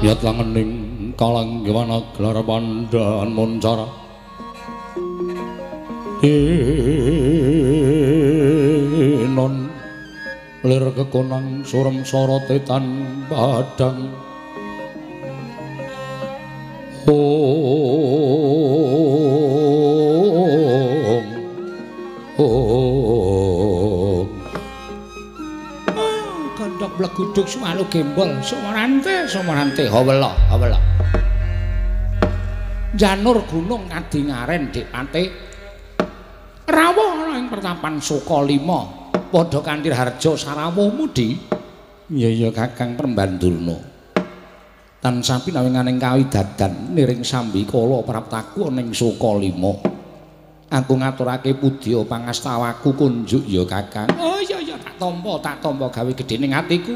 Yat langening kalang gimana gelar pandaan moncara non lir kekonang surem sorotetan badang Gandhak bleguduk sumalu gembol sumarante hawela janur gunung kadingaren dik pate rawuh ana ing pertapan Sukalima padha kanthi harja sarawuhmu di iya Kakang Prembandurna tansah pinawinganing kawidadan niring sambikala praptaku ana ing Sukalima aku ngaturake pudya pangastawaku kunjuk ya Kakang oh iya tak tampa gawe gedhening atiku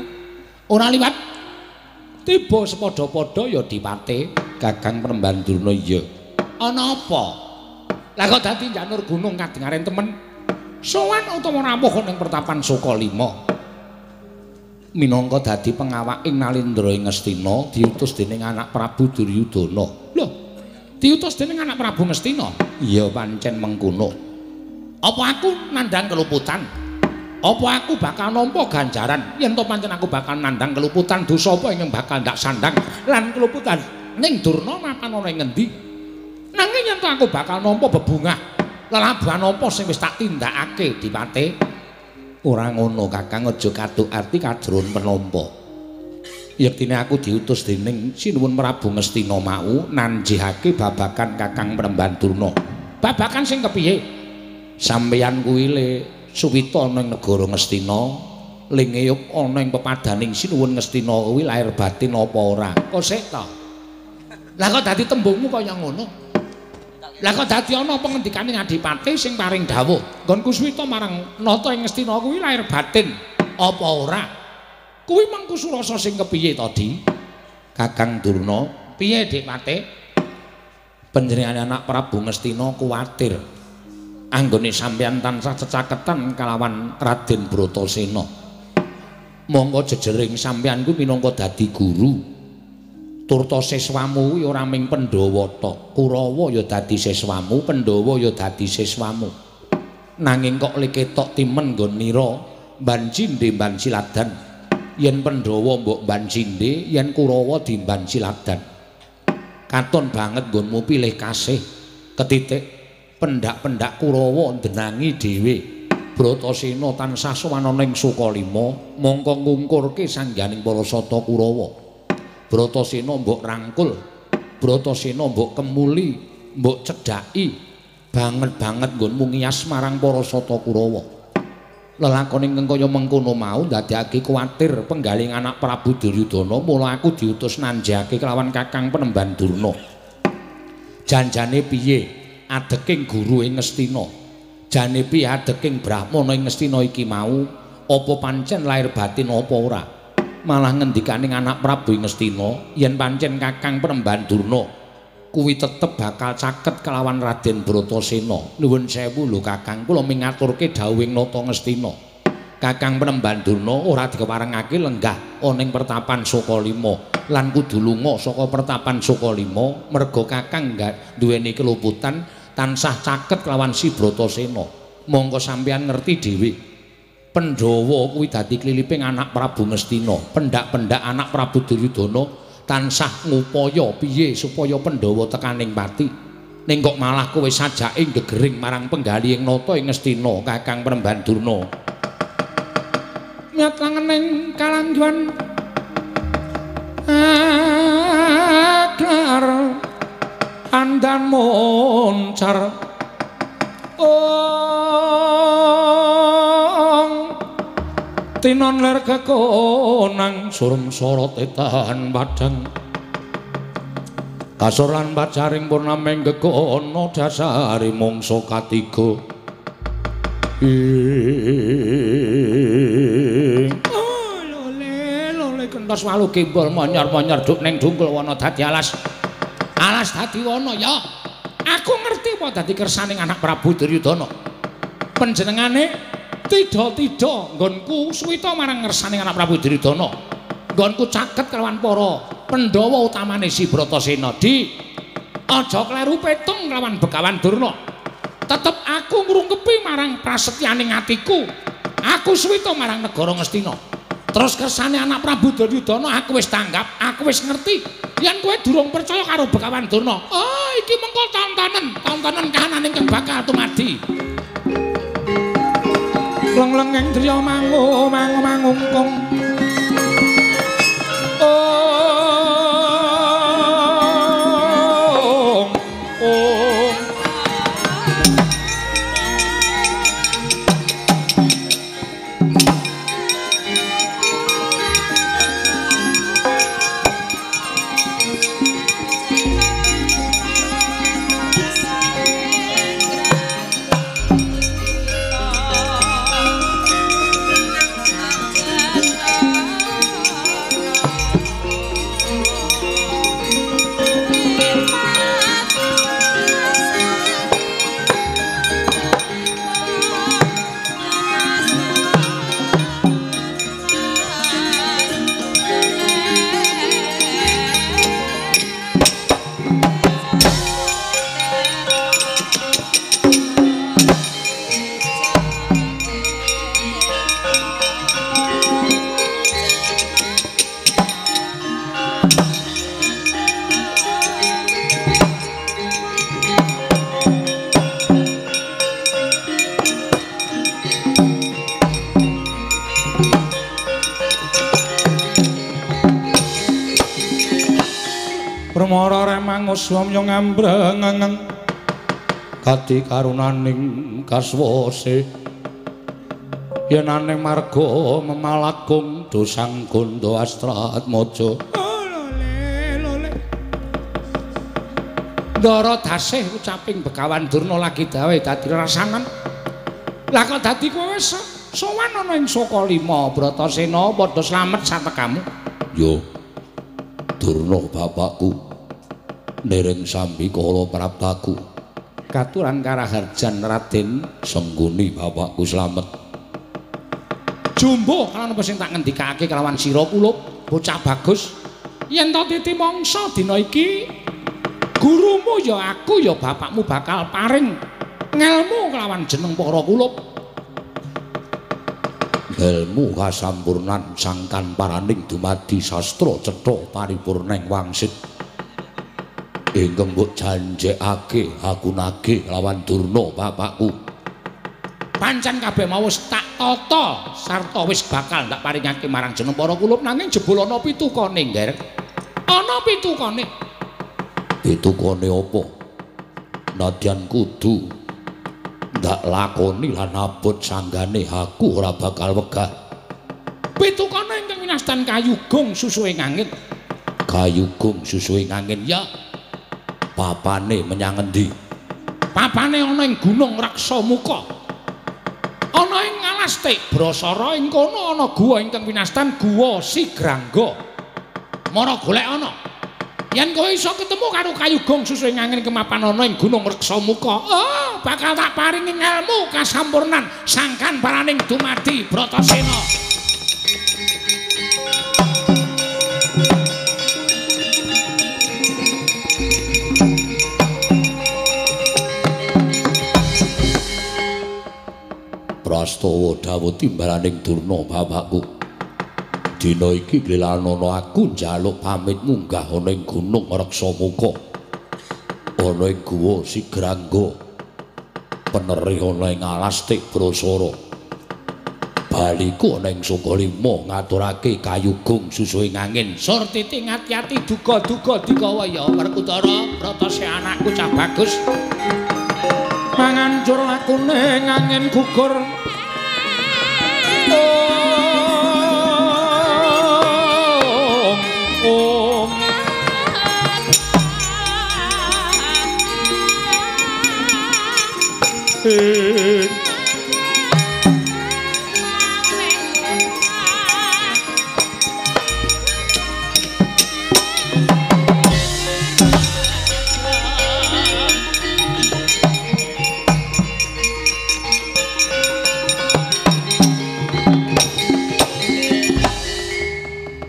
ora liwat tiba sepadha-padha ya dipate Kakang Prembandurna iya ana apa lah kok dadi janur gunung kadingaren temen sowan utawa rawuh ning pertapan Sukalima minangka dadi pengawak ing Nalindra ing Ngastina diutus dening anak Prabu Duryudana lho diutus dening anak Prabu Ngastina iya pancen mengkono apa aku nandhang keluputan apa aku bakal nampa ganjaran yen to pancen aku bakal nandhang keluputan dosa apa ing bakal ndak sandang lan keluputan ning Durna mapan ana ing ngendi nanging yen to aku bakal nampa bebungah lelabuhan apa sing wis tak tindakake dipate ora ngono Kakang aja kaduk arti kadron penampa yektine aku diutus dening Sinuwun Prabu Ngastina mau nanjihake babagan Kakang Prembandurna babagan sing kepiye sampeyan kuwi le suwita ana ing negara Ngastina lingeyup ana ing pepadaning Sinuwun Ngastina kuwi lahir batin apa ora kok sik to lah kok dadi tembungmu kaya ngono lah kok dadi ana pengendikane Adipati sing paring dawuh nggonku suwita marang nata ing Ngastina kuwi lahir batin apa ora Kuwi mengko surasa sing kepiye to, Di? Kakang Durna, piye Dik Pate? Panjenengane anak Prabu Ngastina kuwatir anggone sampeyan tansah cecaketan kalawan Raden Bratasena. Monggo jejering sampeyan ku minangka dadi guru. Turta siswamu kuwi ora ming Pandhawa tok. Kurawa ya dadi siswamu, Pandhawa ya dadi siswamu. Nanging kok ketok timen nggon nira mban cindhe mban siladan. Yen Pandhawa mbok mban cindhe, yen Kurawa di mban siladan. Katon banget nggonmu pilih kasih. Ketitik pendak-pendak Kurawa ndenangi dhewe. Bratasena tansah sowan ing Sukalima, mongko ngungkurke sangganing para sata Kurawa. Bratasena mbok rangkul, Bratasena mbok kemuli, mbok cedhaki banget-banget nggonmu ngiyas marang para sata Kurawa. Lelakon ingkang kaya mengkono mau ndadekake kuwatir penggaling anak Prabu Duryudana, mula aku diutus nanjake kelawan Kakang Penemban Durna. Janjane piye adeking guru ing Ngastina? Jane piye adeking Brahmana ing Ngastina iki mau? Apa pancen lahir batin apa ora? Malah ngendikaning anak Prabu ing Ngastina, yen pancen Kakang Penemban Durna kuwi tetep bakal caket kelawan Raden Bratasena. Nuwun sewu lho Kakang, kula mingaturke dawuhing nata Ngastina. Kakang Penemban Durna ora dikewarengake lenggah ana ing pertapan Sukalima lan kudu lunga saka pertapan Sukalima merga Kakang duweni keluputan tansah caket kelawan si Bratasena. Monggo sampeyan ngerti dhewe. Pandhawa kuwi dadi kliliping anak Prabu Ngastina. Pendak-pendak anak Prabu Duryudana tansah ngupaya piye supaya Pandhawa tekaning pati. Ning kok malah kowe sajake gegering marang penggali ing nata ing Ngastina, Kakang Penemban Durna. Nyat langening kalangguan aklar andan moncar tinon ler kekonang surem sorot etan padang kasur lan pacaring purnaming gekono dasari mungsa katiga lole kentos walu kimbul monyor-monyor duk ning dungkul wana dadi alas dadi wana ya aku ngerti apa dadi kersaning anak Prabu Duryudana. Panjenengane tidak nggonku suwita marang ngersaning anak Prabu Duryudana. Nggonku caket kelawan para Pandhawa utamane si Bratasena. Di aja kleru petung kelawan Begawan Durna. Tetep aku ngrungkepi marang prasetyaning atiku. Aku suwita marang negara Ngastina. Terus kersane anak Prabu Duryudana aku wis tanggap, aku wis ngerti. Yen kowe durung percaya karo Begawan Durna, oh iki mengko tontonan kahanan ingkang bakal tumadi. Leng-lengeng driya mangungkung Pramara remang swamya ngambrengeng kati karunaning kaswase yen ane marga memalagung dosang gondo astrat maja lole ndara dasih ucaping Begawan Durna lagi dawe dadi rasanan lah kok dadi kowe wis sowan ana ing Sokalima Bratasena padha slamet satekamu. Yo. Durna bapakku. Nering Sambikala Prabaku. Katuran karaharjan Raden Sengguni bapakku slamet. Jumbo kalawan apa sing tak ngendikake kelawan sira kulup bocah bagus. Yen to titi mangsa dina iki gurumu ya aku ya bapakmu bakal paring ngelmu kelawan jeneng para kulup. Ilmu kasampurnan sangkan paraning dumadi sastra cetha paripurneng wangsit. Ingkang mbok janjekake agunake lawan Durna bapakku. Pancen kabeh mau wis tak tata sarta wis bakal tak paringake marang jeneng para kulup nanging jebul ana pitukane, Ngger. Ana pitukane. Pitukane apa? Nadyan kudu ndak lakoni lan abot sanggane aku ora bakal wegah. Pitukane ingkang winastan kayugung susuhe angin. Kayugung susuhe angin ya. Papane menyang endi? Papane ana ing Gunung Raksamuka. Ana ing Ngalastik Brasara ing kono ana guwa ingkang winastan Guwa Sigrangga. Mara golek ana. Yen kowe iso ketemu karo kayugung susuhe angin kemapan ana ing Gunung Raksamuka, oh, bakal tak paringi ilmu kasampurnan sangkan paraning dumadi Bratasena. Prastawa dawuh timbalaning Durna bapakku. Dina iki lelanono aku njaluk pamit munggah ana ing Gunung Raksamuka. Ana ing Guwa Sigrangga. Penerih ana ing Ngalastik Brasara. Baliku ana ing Sokalima ngaturake kayugung susuhing angin. Surtiti ngati-ati duga-duga digawa ya Werkudara Bratasena anakku cah bagus. Mangancur lakune angin gugur.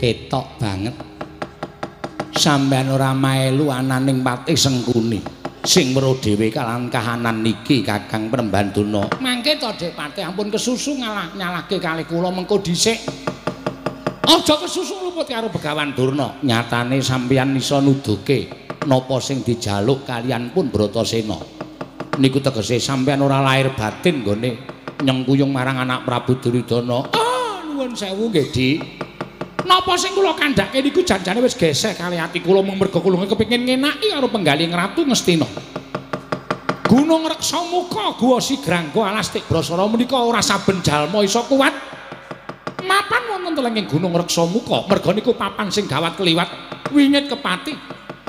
Ketok banget sampean ora maelu ananing Patih Sengkuni sing weruh dhewe kalawan kahanan niki Kakang Prembanduna. Mangke to Dik Patih ampun kesusu nyalahke kalih kula mengko dhisik. Aja kesusu luput karo Begawan Durna. Nyatane sampeyan iso nuduhke napa sing dijaluk kalian pun Bratasena. Niku tegese sampeyan ora lahir batin nggone nyengkuyung marang anak Prabu Duryudana. Ah, nuwun sewu nggih, Dik. Napa sing kula kandhake niku janjane wis geseh kali ati kula mung merga kula kepengin ngenaki karo penggaling Ratu Ngastina. Gunung Raksamuka Guwa Sigrangga Alastik Brasara menika ora saben jalma iso kuat mapan wonten telenging Gunung Raksamuka. Merga niku papan sing gawat kliwat wingit kepati.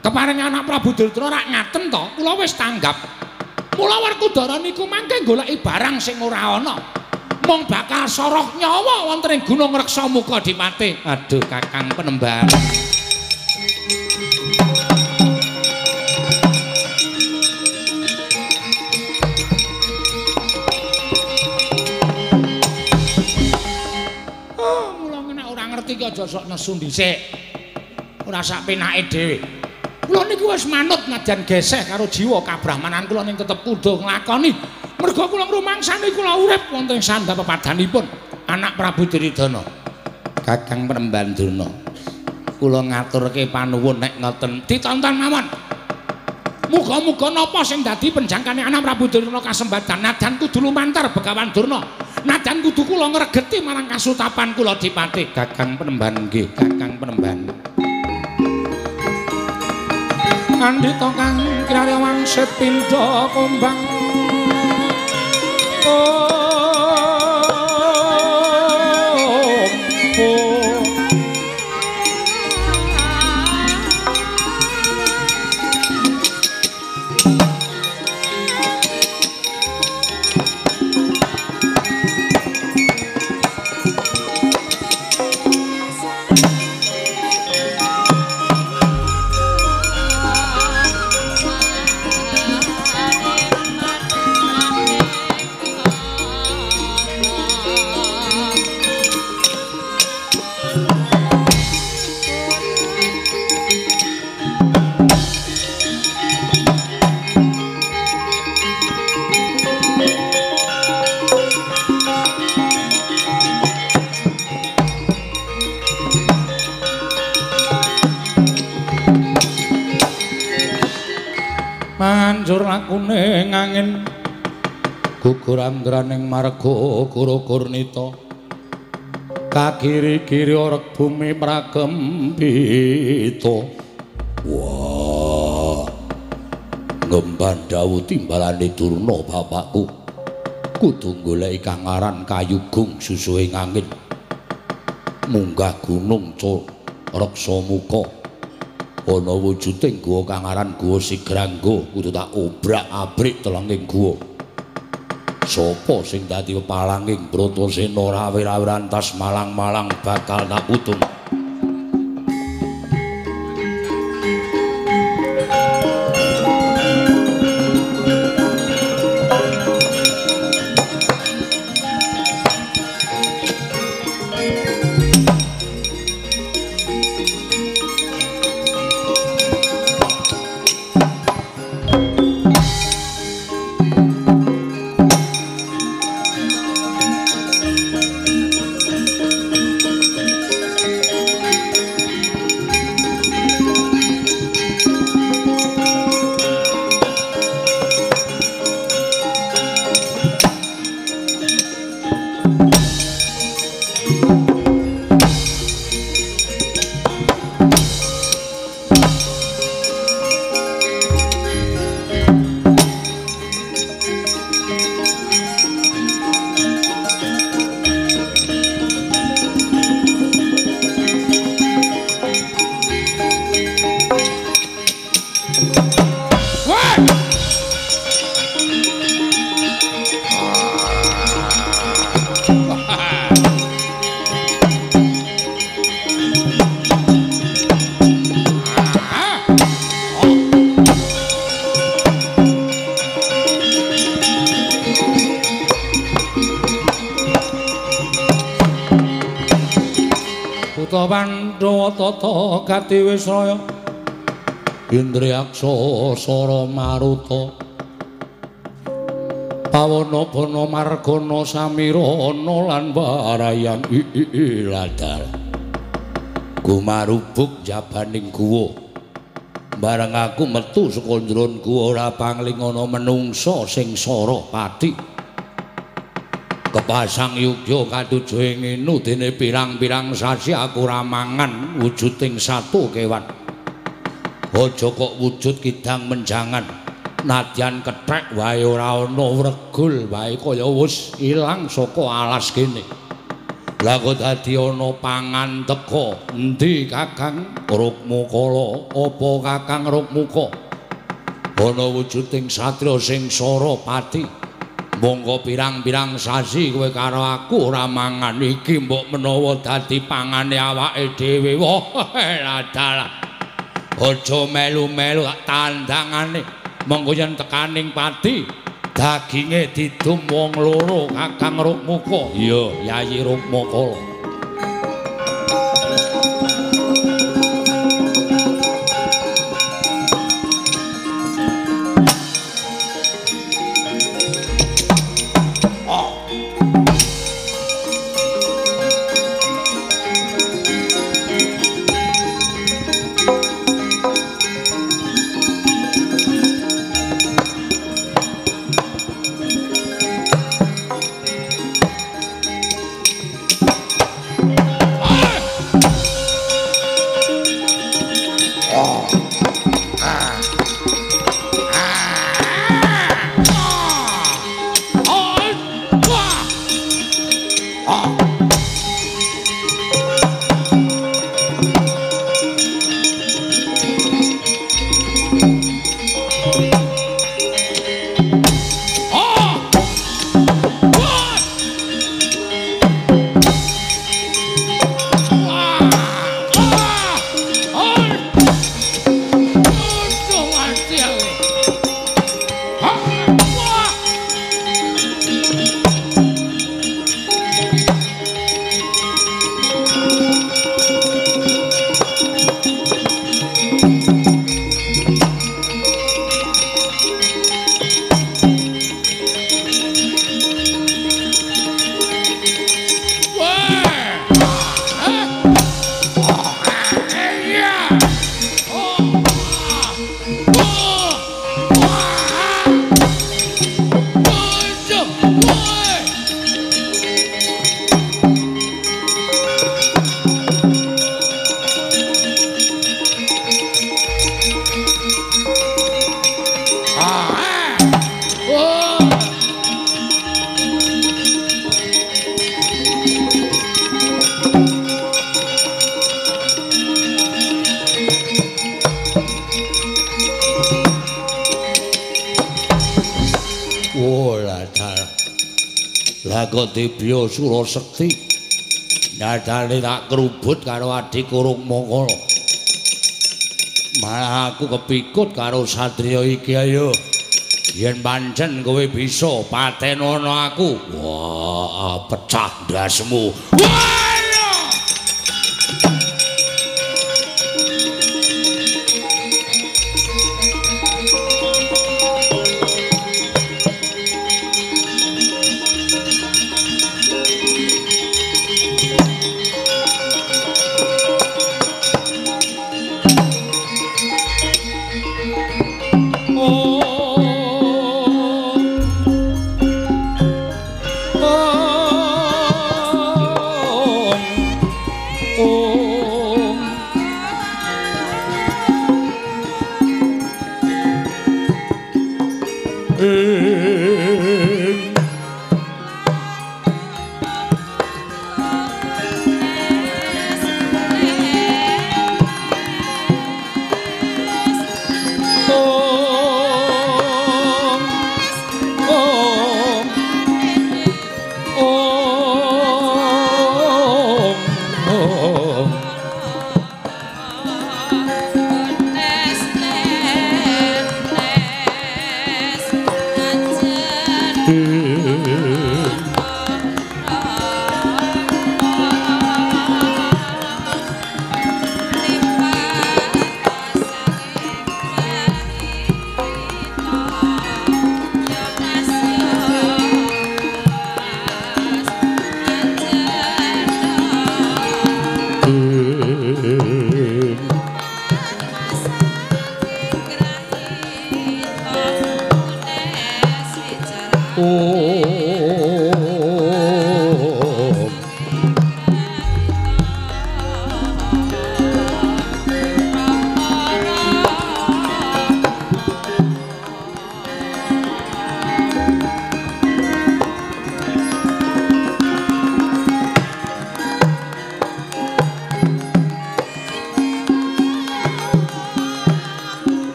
Keparing anak Prabu Duryudana rak ngaten to, kula wis tanggap. Mula Werkudara niku mangke goleki barang sing ora ana. Mong bakal soroh nyawa wonten ing Gunung Raksamuka Dipati. Aduh Kakang Penemban. Oh, mula nek ora ngerti ki aja sok nesu dhisik. Ora sak penake dhewe. Kula niku wis manut nadyan geseh karo jiwa kabrahmanan kula ning tetep kudu nglakoni. Merga kula ngrumangsani kula urip wonten sandha pepadanipun anak Prabu Duryudana. Kakang Prembanduna, kula ngaturke panuwun nek ngoten ditonton mawon. Muga-muga napa sing dadi penjangkane anak Prabu Duryudana kasembadan nadan kudu lumantar Begawan Durna. Nadan kudu kula ngregeti marang kasutapan kula Dipati. Kakang Penemban nggih, Kakang Penemban. Andhita kang kirayawang sepindha kumbang. banjur lakune ngangin gugur anggraning marga Kurukurnita kakiri-kiri orek bumi prakempita. Wah, ngemban dawuh timbalane Durna bapakku kudu goleki kang aran Kayugung susuhe angin munggah gunung Reksamuka ana wujuding guwa kang aran Guwa Sigrangga kudu tak obrak-abrik telenging guwa. Sapa sing dadi pepalanging Bratasena rawe-rawe rantas malang-malang bakal tak utung. Pandhawa tata Gatiwisraya Indriyaksa Sara Maruta Pawana-bana Margana Samirana lan Barayang Iladal gumarubuk jabaning guwa bareng aku metu saka njron guwa ora pangling ana menungsa sing sara pati kepasang yugya katujuh ing inu dene pirang-pirang sasi aku ramangan wujuding satu kewan aja kok wujud kidang menjangan nadyan kethek wae ora ana wregul wae kaya wis ilang saka alas kene lha kok dadi ana pangan teka endi Kakang Rukmukala apa Kakang Rukmuka ana wujuding satriya sing sara pati monggo pirang-pirang sasi kowe karo aku ora mangan iki mbok menawa dadi pangane awake dhewe. Wah, ladal. Aja melu-melu tak tandangane. Monggo yen tekaning pati daginge didum wong loro Kakang Rukmuka. Iya, Yayi Rukmukala. Jagadebya Surasekti nyadane tak kerubut karo adik Kurung Mangala. Malah aku kepikut karo satriya iki ayo. Yen pancen kowe bisa patenono aku. Wah, pecah ndasmu. Wah!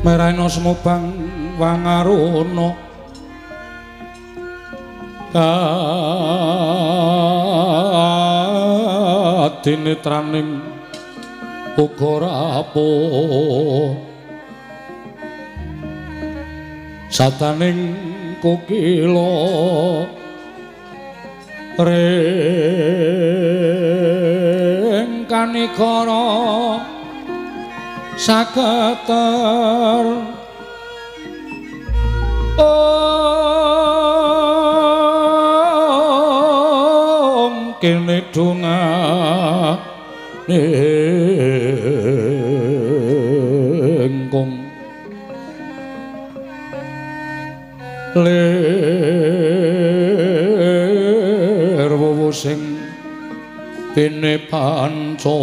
Merana semubang wangaruna kadinetraning uga rapuh sataning kukila ring kanikara saketer om kene dongane engkong lir wuwu sing dene panca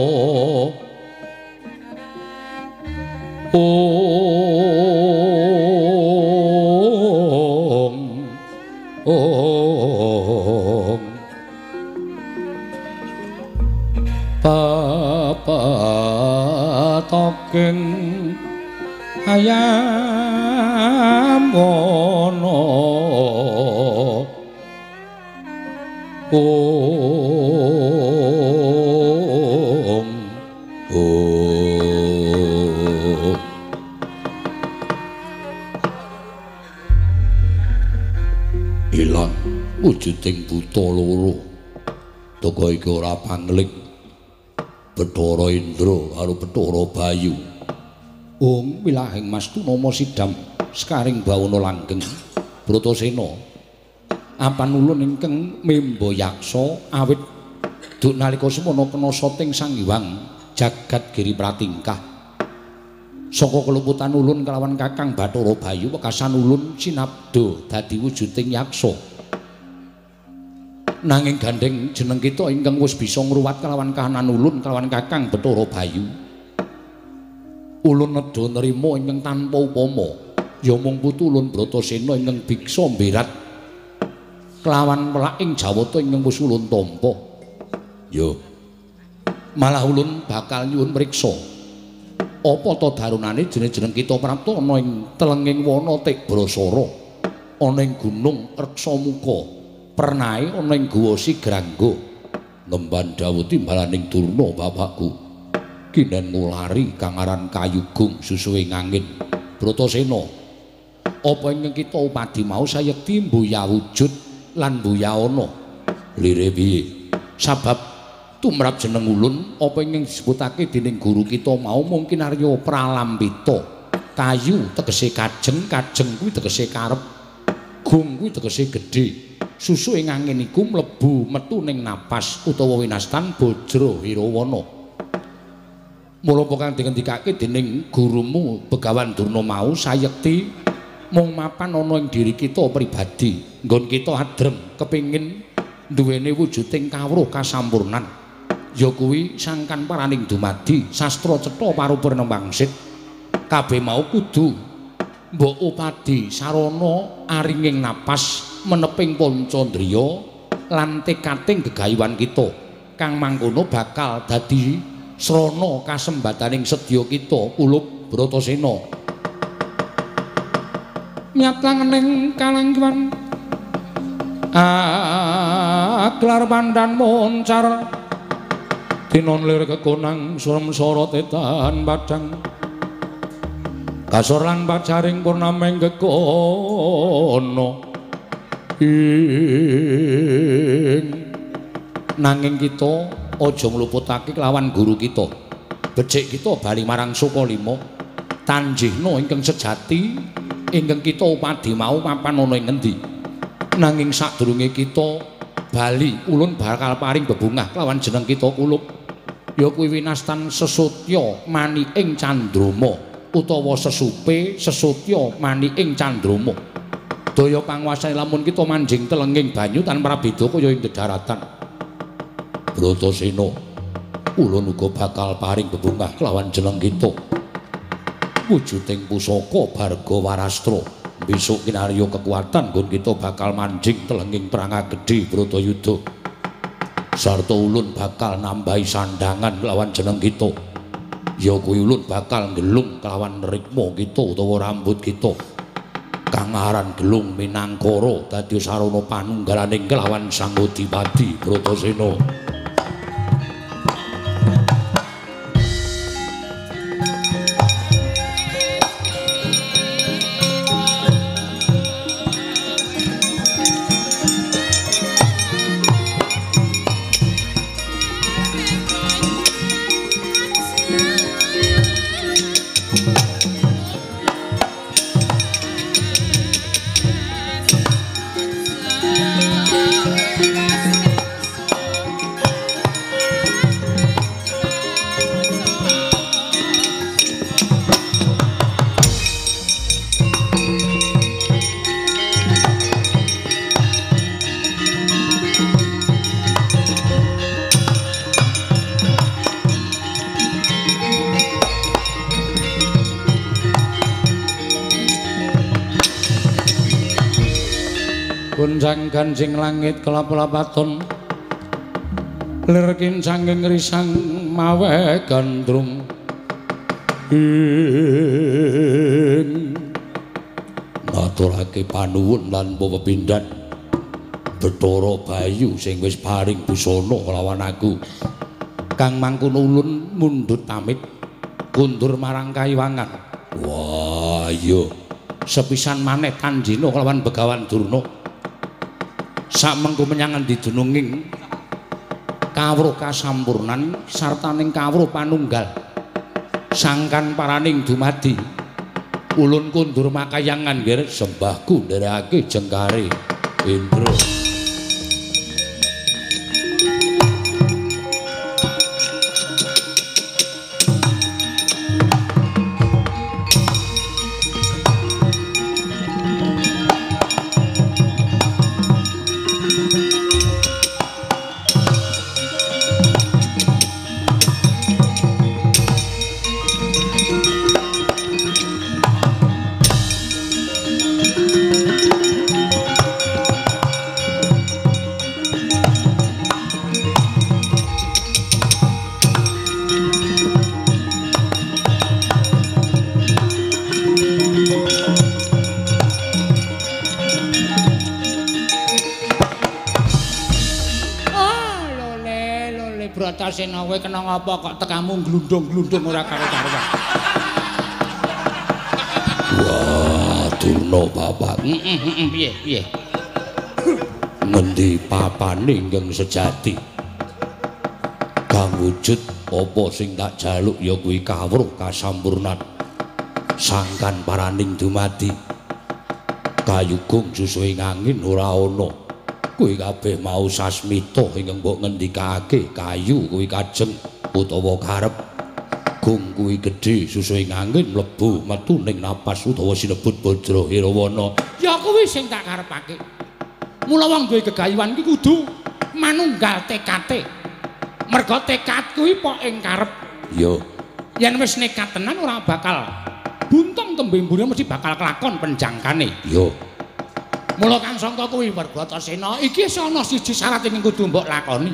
Papatoking ayam wono ilang wujuding buta loro toko iki ora pangling Bathara Indra karo Bathara Bayu. Om wilahing Mastuna Sidam sekaring bawana langgeng Bratasena apan ulun ingkang mimba yaksa awit duk nalika semana kena sating Sang Hyang Jagat Giri Pratingkah saka keluputan ulun kelawan Kakang Bathara Bayu wekasan ulun sinabda dadi wujuding yaksa nanging gandeng jeneng kita ingkang wis bisa ngruwat kelawan kahanan ulun kelawan Kakang Bathara Bayu ulun nedha nrima ingkang tanpa upama ya mung putu ulun Bratasena ingkang biksa mberat kelawan pelak ing Jawata ingkang wis ulun tampa. Yo. Malah ulun bakal nyuwun mriksa. Apa ta darunane jeneng kita Prapta ana ing telenging wana Tebrasara, ana ing Gunung Reksamuka, pernahe ana ing Guwa Sigrangga. Ngemban dawuh timbalaning Durna bapakku. Kinen ngulari kang aran Kayugung susuwing angin. Bratasena, apa ingkang kita upadi mau sayekti mbuya wujud lan mbuya ana. Lire piye? Sabab tumrap jeneng ulun apa ingkang disebutake dening guru kita mau mungkin arya pralambita. Kayu tegese kajeng, kajeng kuwi tegese karep, gung kuwi tegese gedhe. Susu ing angin iku mlebu metu ning napas utawa winastan Bajra Hirawana. Mula apa kang dikendikake dening gurumu Begawan Durna mau sayekti mung mapan ana ing diri kita pribadi. Nggon kita adrem kepingin duwene wujuding kawruh kasampurnan. Ya kuwi sangkan paraning dumadi sastra cetha parupurna wangsit. Kabeh mau kudu mbok upadi sarana aringing napas meneping pancandriya lan tekating gegayuhan kita kang mangkono bakal dadi srana kasembataning sedya kita Ulup Bratasena. Nyatlangening kalanggiwan aklar pandan moncar tinon lir kekonang surem sorot etan padang kasor lan pacaring purnameng kekono nanging kita aja ngluputake kelawan guru kita. Becik kita bali marang Sukalima tanjihna ingkang sejati ingkang kita upadi mau mapan ana ing ngendi. Nanging sadurunge kita bali ulun bakal paring bebungah kelawan jeneng kita Kulup. Ya kuwi winastan Sesutya mani ing Candrama utawa sesupe Sesutya mani ing Candrama. Daya panguwasane lamun kita manjing telenging banyu tanpa beda kaya ing daratan. Bratasena, ulun uga bakal paring bebungah kelawan jeneng kita. Wujuding pusaka Bargawarastra. Besok kinarya kekuatan nggon kita bakal manjing telenging perangah gedhe Bratayuda. Sarta ulun bakal nambahi sandangan kelawan jeneng kita. Ya kuwi ulun bakal ngelung kelawan rikma kita utawa rambut kita. Kang aran gelung Minangkara dadi sarana panunggalaning kelawan Sang Adipati Bratasena. Gunjang ganjing langit kelap-lapaton lir kincanging risang mawe gandrung maturake panuwun lan pepindhan Bathara Bayu sing wis paring busana kelawan aku. Kang mangkono ulun mundhut pamit kundur marang Kayuwangan. Wah iya sepisan maneh tanjina kelawan Begawan Durna samengko menyang endi dununging kawruh kasampurnan sartaning kawruh panunggal sangkan paraning dumadi ulun kundur makayangan nggih sembahku nderekake jengkare Indra. Bratasena kowe kena ngapa kok tekamu glundung-glundung ora karo-karuan. Wah, Durna Bapak. Piye? Ngendi papane ingkang sejati? Kang wujud apa sing tak jaluk ya kuwi kawruh kasampurnan. Sangkan paraning dumadi. Kayugung susuing angin ora ana. Kuwi kabeh mau sasmita ingkang mbok ngendikake kayu kuwi kajeng utawa karep. Gung kuwi gedhe susuing angin mlebu metu ning napas utawa sinebut Bajra Hirawana. Ya kuwi sing tak karepake. Mula wong duwe gegayuhan iki kudu manunggal tekate. Merga tekad kuwi pok ing karep. Ya. Yen wis nekat tenan ora bakal buntung tembembune mesti bakal kelakon penjangkane. Ya. Mula Kang Sangka kuwi Bratasena iki ana siji syarat sing kudu mbok lakoni.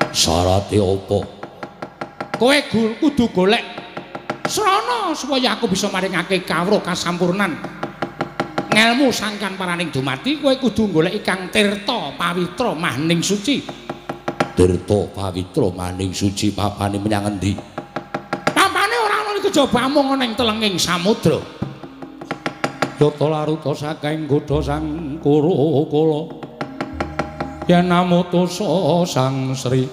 Syarate apa? Kowe kudu golek srana supaya aku bisa maringake kawruh kasampurnan. Ngelmu sangkan paraning dumadi kowe kudu golek Kang Tirta Pawitra Maning Suci. Tirta Pawitra Maning Suci papane menyang endi? Papane ora ana iku jaba mung ning telenging samudra. Yata laruta saking godha sang Kurakala. Yen namutusa sang Sri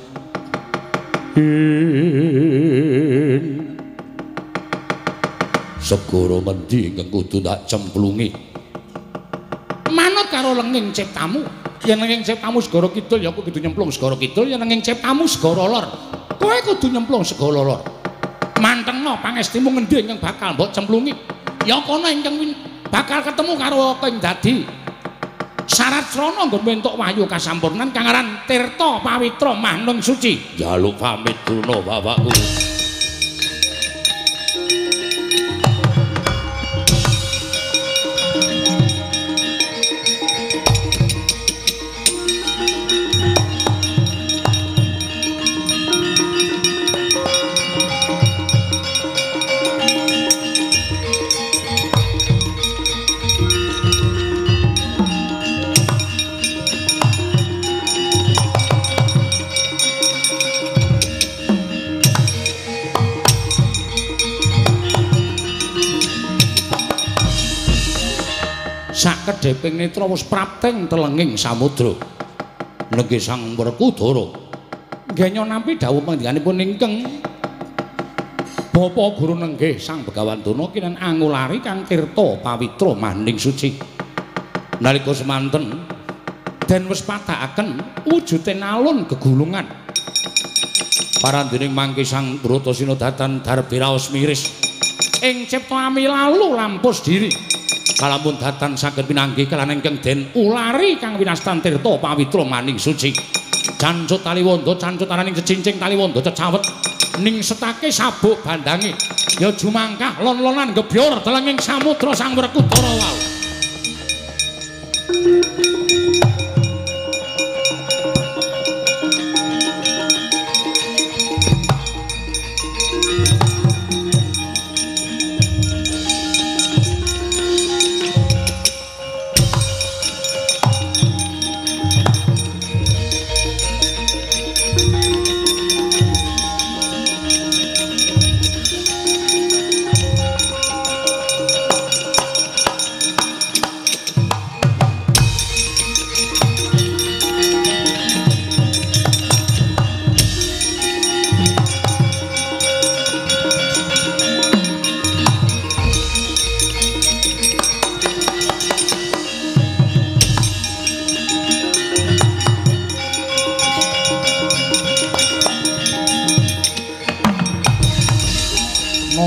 segara ngendi ingkang kudu tak cemplungi? Manut karo lenging ciptamu. Yen lenging ciptamu segara kidul ya aku kudu nyemplung segara kidul, yen lenging ciptamu segara lor kowe kudu nyemplung segara lor. Mantengno pangestimu ngendi ingkang bakal mbok cemplungi? Ya kono ingkang bakal ketemu karo apa ing dadi syarat srana nggon entuk wahyu kasampurnan kang aran Tirta Pawitra Maning Suci. Jaluk pamit Durna bapakku. Sakedheping netra wis prapting telenging samudra. Nengge Sang Werkudara nggenya nampi dawuh panjenenganipun ingkang Bapa Guru nenggih Sang Begawan Durna kinan angulari Kang Tirta Pawitra Maning Suci. Nalika semanten den wis padhakaken wujude alun gegulungan. Parandening mangke Sang Bratasena datan darbi raos miris ing cipta ami lalu lampus diri. Kalamun datan saged pinanggih kelawan ingkang den ulari Kang winastan Tirta Pawitra Maning Suci. Jancut taliwonda cancut araning cecincing taliwonda cecawet ning setake sabuk bandange. Ya jumangkah lon-lonan gebyor telenging samudra Sang Werkudara wau.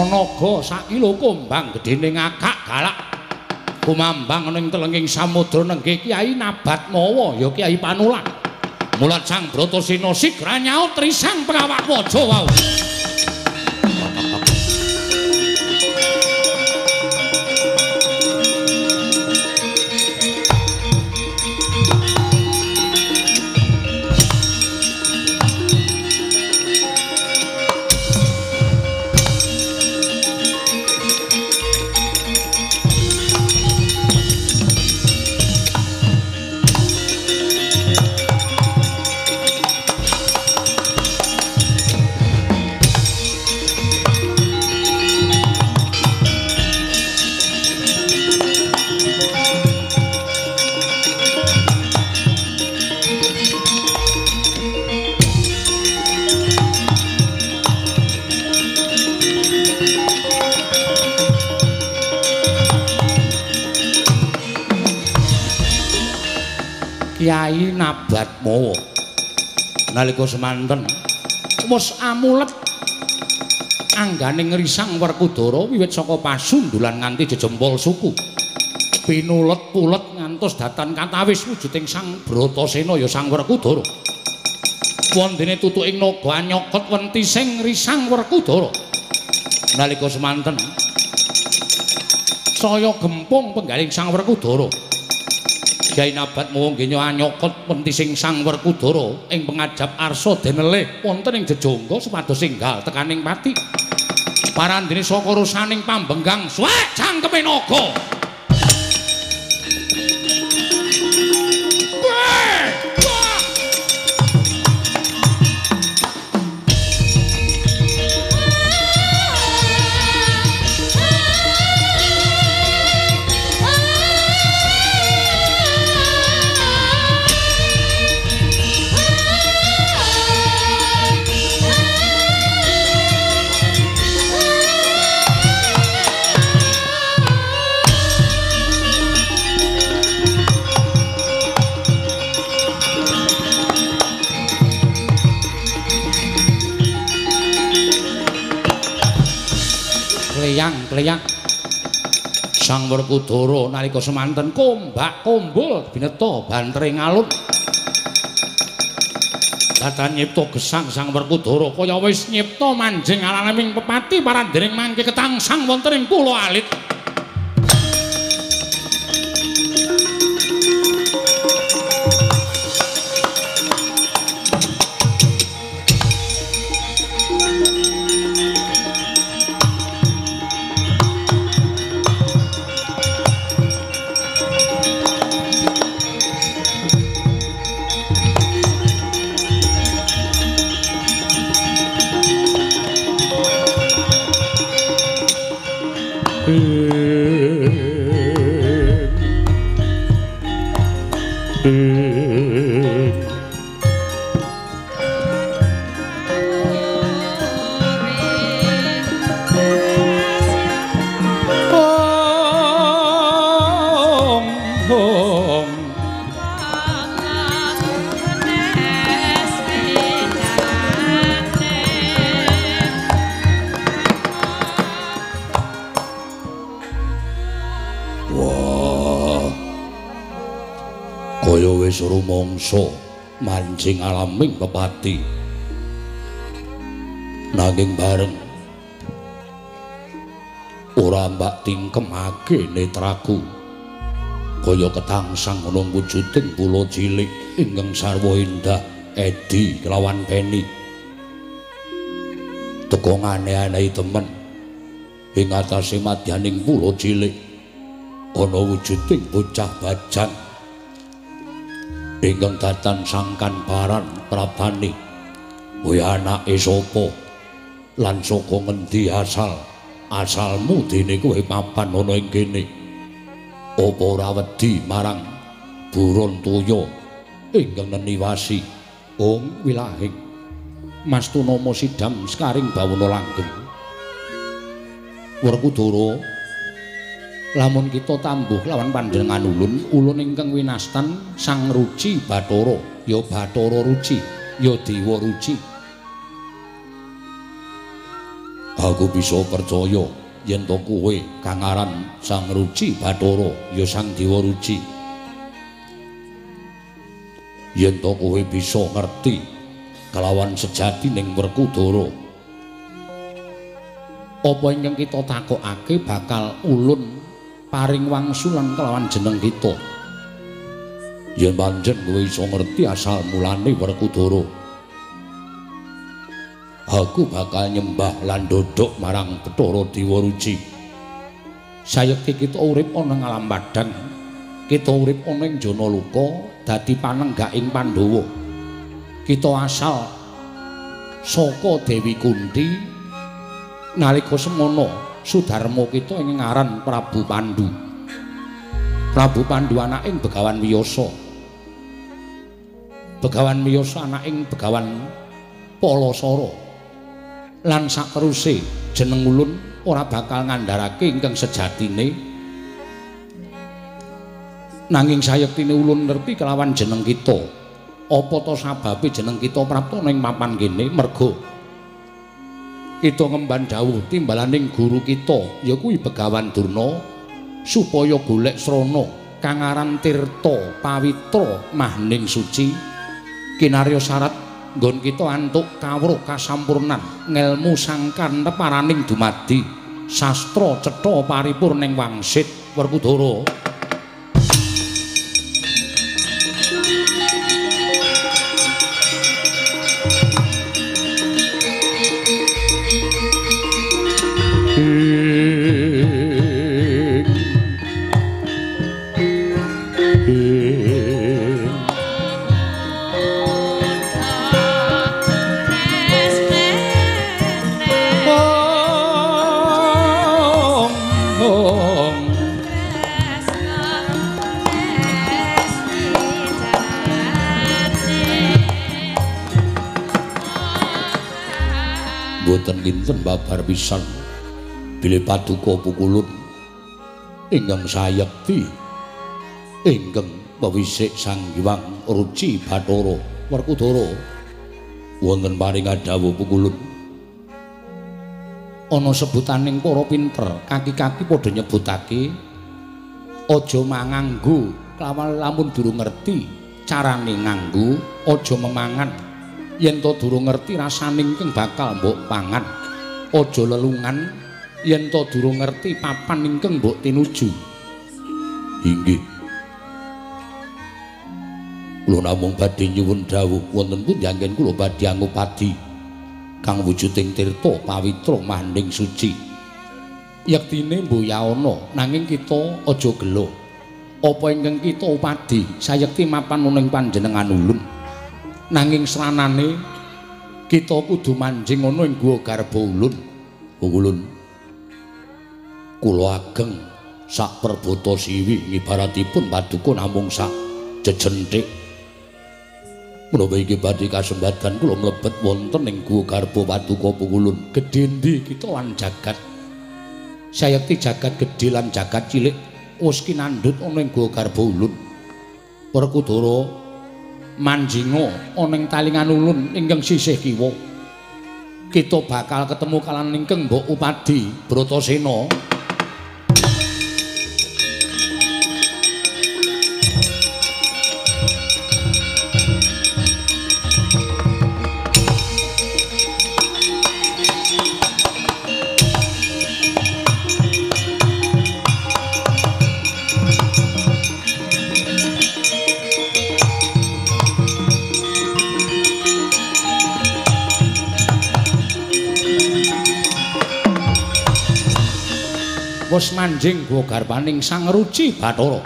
Naga sakilo kumbang gedene ngakak galak kumambang ning telenging samudra nenggih Kyai Nabat Mawa ya Kyai Panulang. Mulat Sang Bratasena sigra nyaut trisang prawak waja wau. Kyai Nabatmawa nalika semanten wis amulet angganing risang Werkudara wiwit saka pasundulan nganti jejempol suku pinulet-pulet ngantos datan katawis wujuding Sang Bratasena ya Sang Werkudara wondene tutuking naga anyokot wentising risang Werkudara nalika semanten saya gempung penggaling Sang Werkudara Kyai Nabatmawa nggih anyokot wentising Sang Werkudara ing pengajap arsa denelih wonten ing jejongga supados enggal tekaning pati parandene saka rusaning pambenggang suwek cangkeme naga kleyang Sang Werkudara nalika semanten kombak kumbul bineta bantring alun datan nyipta gesang Sang Werkudara kaya wis nyipta manjing alaning pepati parandering mangke ketangsang wonten ing pulo alit rumangsa manjing alaming pepati nanging bareng ora mbak tingkemake netraku kaya ketangsang ana wujuding pulo cilik ingkang sarwa endah edi kelawan peni teka ngane-anehi temen ing atase madyaning pulo cilik ana wujuding bocah bajang ingkang datan sangkan paran prabani kowe anake sapa lan saka ngendi asalmu dene kowe papan ana ing kene apa ora wedi marang buron toya ingkang neniwasi ong wilahing Mastunama Sidam Sekaring Bawana Langgeng Werkudara lamun kita tambuh lawan panjenengan ulun ingkang winastan Sang Ruci Bathara ya Bathara Ruci ya Dewa Ruci aku bisa percaya yen to kowe kang aran Sang Ruci Bathara ya Sang Dewa Ruci yen to kowe bisa ngerti kelawan sejatining Werkudara apa ingkang kita takokake bakal ulun paring wangsulan kelawan jeneng kita yen pancen kowe iso ngerti asal mulane Werkudara aku bakal nyembah lan ndodhok marang Bathara Dewa Ruci sayekti kita urip ana ing alam padang kita urip ana ing jana luka dadi panenggak ing Pandhawa kita asal saka Dewi Kunti nalika semono Sudarma kita ing ngaran Prabu Pandu. Prabu Pandu anaking Begawan Wiyasa. Begawan Wiyasa anaking Begawan Palasara. Lan sateruse jeneng ulun ora bakal ngandharake ingkang sejatine Nanging sayektine ulun ngerti kelawan jeneng kita. Apa to sababe jeneng kita prapta ning papan kene? Merga kita ngemban dawuh timbalaning guru kita ya kuwi Begawan Durna supaya golek srana kang aran tirta pawitra mahning suci kinarya syarat nggon kita antuk kawruh kasampurnan ngelmu sangkan paraning dumadi sastra cetha paripurning wangsit Werkudara. Boten kinten babar pisan bilih paduka pukulun ingkang sayekti ingkang pewisik Sang Hyang Ruci Bathara Werkudara wonten paring dawuh pukulun ana sebutaning para pinter kaki-kaki padha nyebutake aja manganggo kelawan lamun durung ngerti carane nganggo aja memangan yen to durung ngerti rasane ingkang bakal mbok pangan aja lelungan yen to durung ngerti papan ingkang mbok tinuju. Inggih kula namung badhe nyuwun dawuh wonten pundi anggen kula badhe angupadi kang wujuding tirta pawitra mahning suci yektine mboya ana nanging kita aja gelo apa ingkang kita upadi sayekti mapan ning panjenengan ulun. Nanging sranane kita kudu manjing ana ing guwa garba ulun. Ulun kula ageng sak perbata siwi ngibaratipun paduka namung sak jejenthik. Menawa iki badhe kasembatan kula mlebet wonten ing guwa garba paduka Ulun. Gedhe ndi kita lan jagat. Sayekti jagat gedhe lan jagat cilik wis kinandhut ana ing guwa garba ulun. Werkudara manjinga ana ing talingan ulun ingkang sisih kiwa. Kita bakal ketemu kalan ingkang mbok upadi Bratasena. Wis manjing guwa garbaning Sang Ruci Bathara.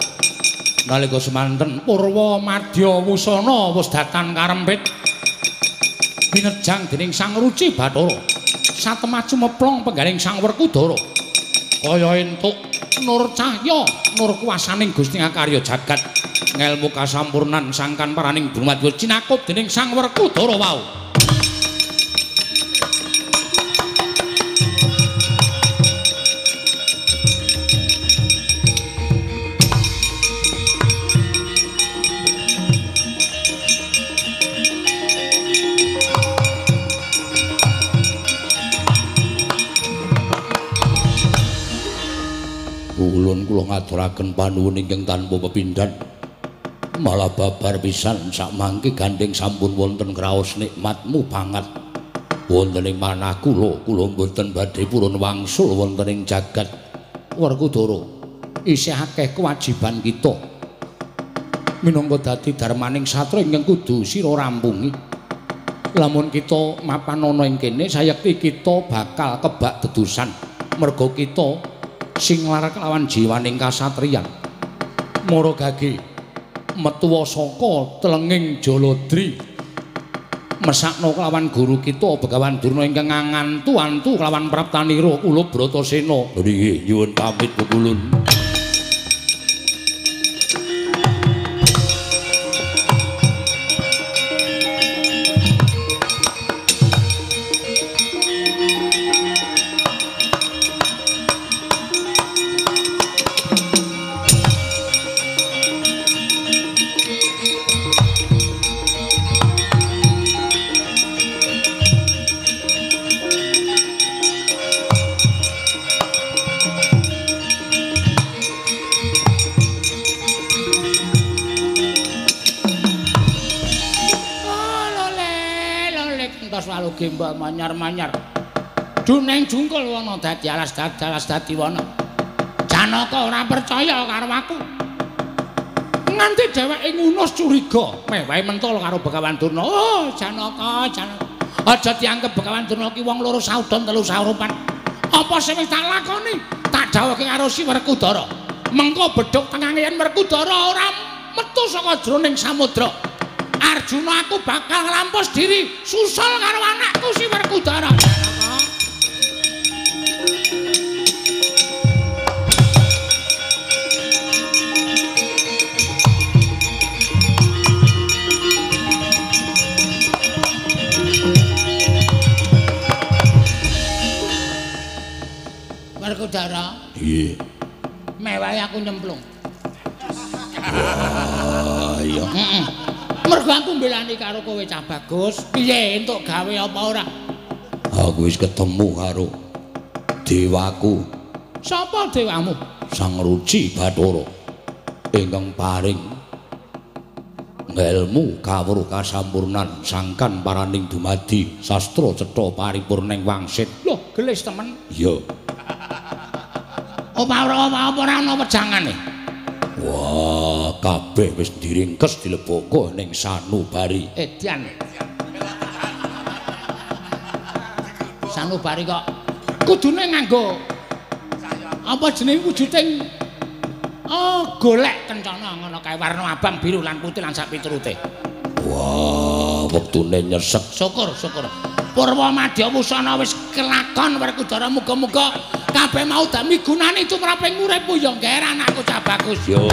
Nalika semanten Purwa Madya Wusana wis datan karempit binejang dening Sang Ruci Bathara. Satemaju meplong penggaling Sang Werkudara. Kaya entuk nur cahya, nur kuwasaning Gusti Ngakarya jagat. Ngelmu kasampurnan sangkan paraning dumadya cinakup dening Sang Werkudara wau. Ulun kula ngaturaken panuwun ingkang tanpa pepindhan. Malah babar pisan sak mangke gandeng sampun wonten kraos nikmatmu banget. Wonten ing manah kula mboten badhe purun wangsul wonten ing jagat. Werkudara, isih akeh kewajiban kita. Minangka dadi darmaning satra ingkang kudu sira rampungi. Lamun kita mapan ana ing kene sayekti kita bakal kebak dedusan. Merga kita sing larak lawan jiwaning kasatriyan. Mara gage metuwa saka telenging Jaladri mesakno kelawan guru kita Begawan Durna ingkang ngantu-antu kelawan praptanira kula Bratasena. Nggih nyuwun pamit Ulun. gimbal manyar-manyar. Duneng jungkul wana dadi alas dadi wana. Janaka ora percaya karo aku. Nganti dheweke ngunus curiga, mewahe mentul karo Begawan Durna. Oh, Janaka. Aja dianggep Begawan Durna ki wong loro saudon telu saurupan. Apa sing wis tak lakoni? Tak dawuhke karo Si Werkudara. Mengko bedhug tengah yen Werkudara ora metu saka jroning samudra. Arjuna aku bakal nglampus diri susul karo anakku Si Werkudara. Werkudara. Iya. Mewahe aku nyemplung. Iya. Mergo aku mbelani karo kowe cah bagus. Piye entuk gawe apa ora? Aku wis ketemu karo dewaku. Sapa dewamu? Sang Ruci Bathara. Ingkang paring ngelmu kawruh kasampurnan sangkan paraning dumadi sastra cetha paripurning wangsit. Loh, gelis temen. Iya. Apa ora ana wejangane? Wah, kabeh wis diringkes dileboko ning sanubari. Edian. Sanubari kok kudune nganggo apa jenenge wujuding golek kencana ngono kae warna abang, biru lan putih lan sak piturute. Wah, wektune nyesek. Syukur. Purwa Madya Wusana wis kelakon Werkudara, muga-muga kabeh mau dak migunani tumraping uripmu ya ngger anakku cah bagus. Yo.